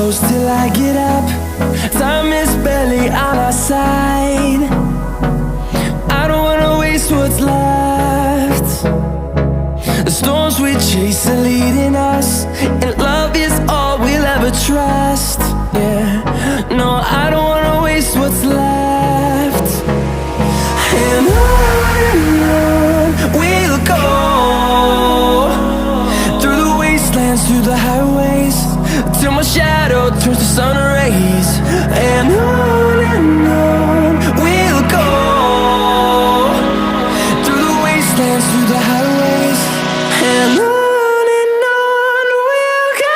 close till I get up. Time is barely on our side. I don't wanna waste what's left. The storms we chase are leading us, and love is all we'll ever trust. Yeah, no, I don't wanna waste what's left. And on we'll go, through the wastelands, through the highways, till my shadow turns to sun rays. And on we'll go, through the wastelands, through the highways, and on we'll go.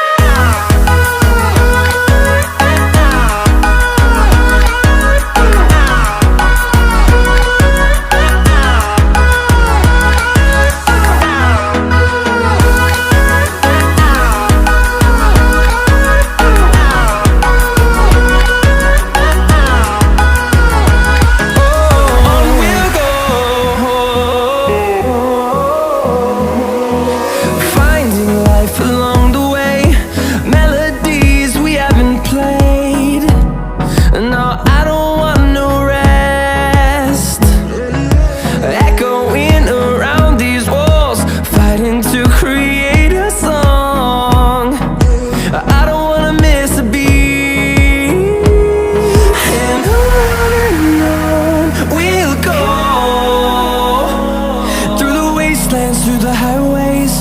Through the highways,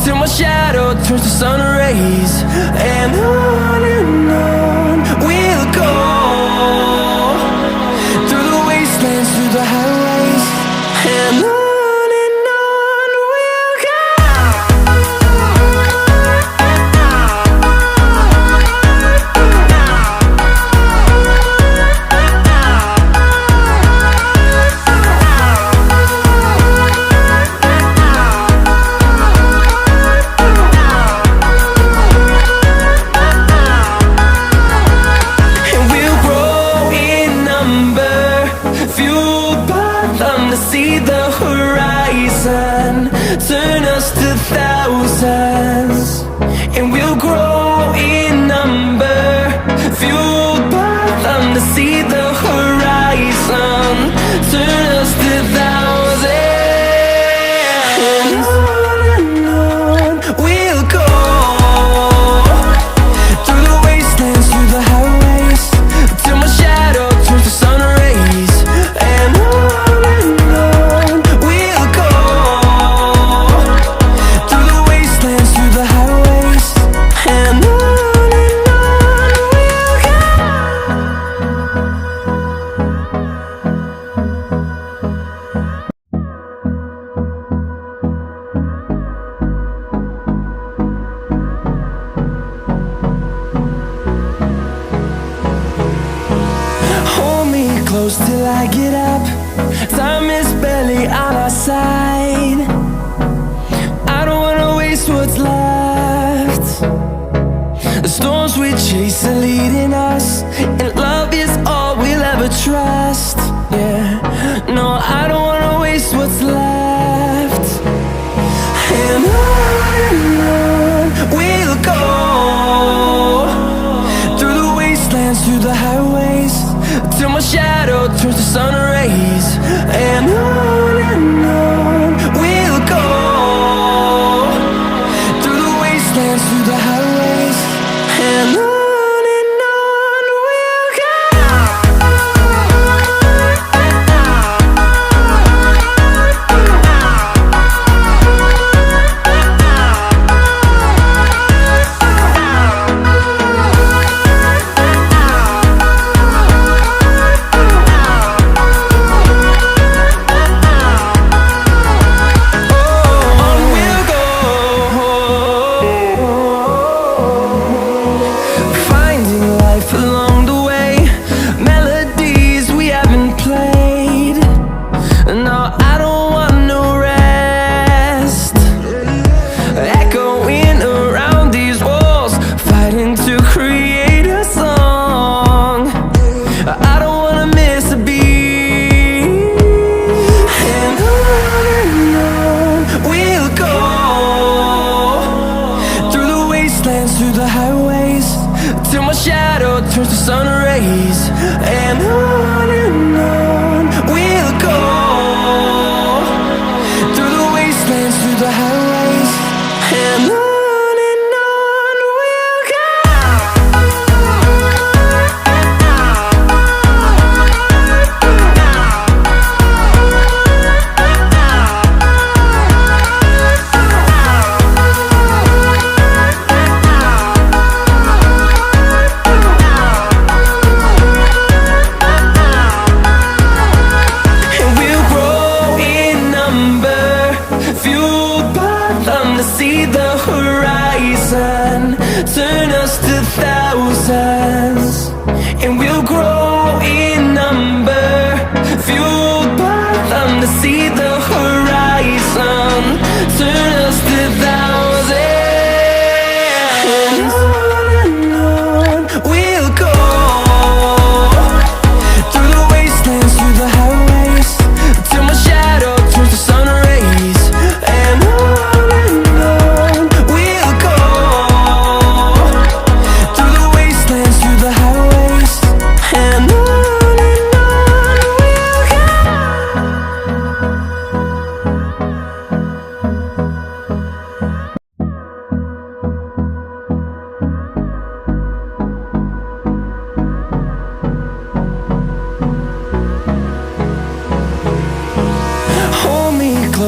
till my shadow turns to sun rays. And on we'll go, through the wastelands, through the highways, and on we'll go. See the horizon turn us to thousands, and we'll grow in number, fueled by them. To see the horizon turn us to thousands, and on we'll go, through the wastelands, through the highways, till my shadow turns to sun rays. And close till I get up. Time is barely on our side. I don't wanna waste what's left. The storms we chase are leading us, and love is all we'll ever trust. Yeah, no, I don't wanna waste what's left. And on we'll go, through the wastelands, through the highways, till my shadow turns to sun rays. And on we'll go, through the wastelands, through the highways, and on we'll go.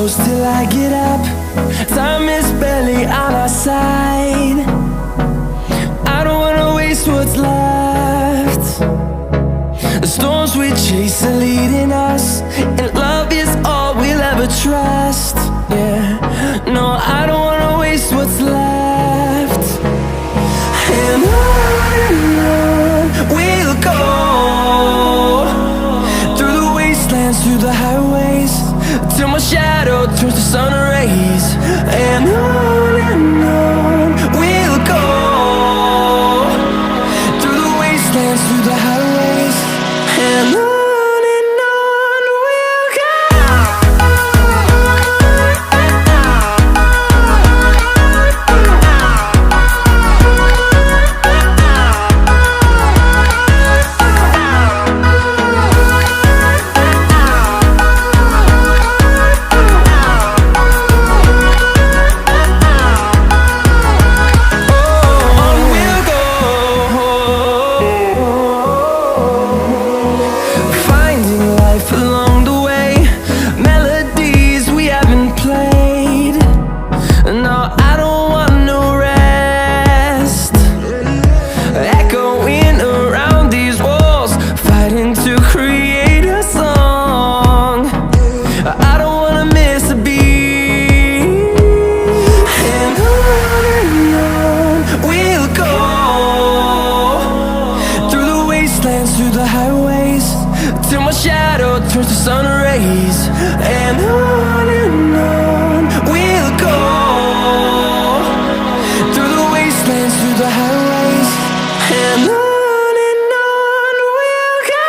close till I get up. Time is barely on our side. I don't wanna waste what's left. The storms we chase are leading us, and love is all we'll ever trust. Yeah, no, I don't wanna waste what's left. And on we'll go, through the wastelands, through the highways, till my shadow turns to sun rays. And on we'll go, through the wastelands, through the highways, and on we'll go. Through the highways, till my shadow turns to sun rays. And on we'll go, through the wastelands, through the highways, and on we'll go.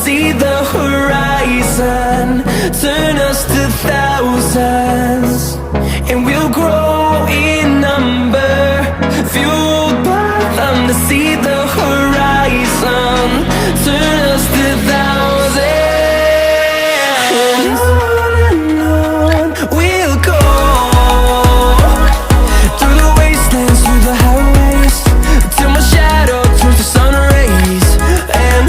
See the horizon, turn us to thousands, and we'll grow in number, fueled by them. To see the horizon, turn us to thousands, and on we'll go, through the wastelands, through the highways, till my shadow turns to sun rays. And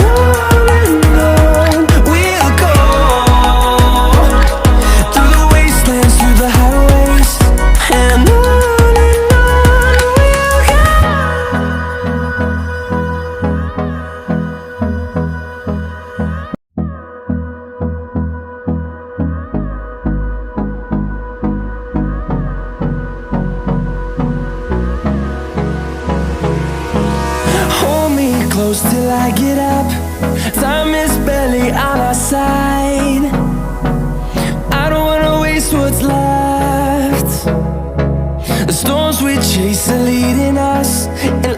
close till I get up. Time is barely on our side. I don't wanna waste what's left. The storms we chase are leading us, and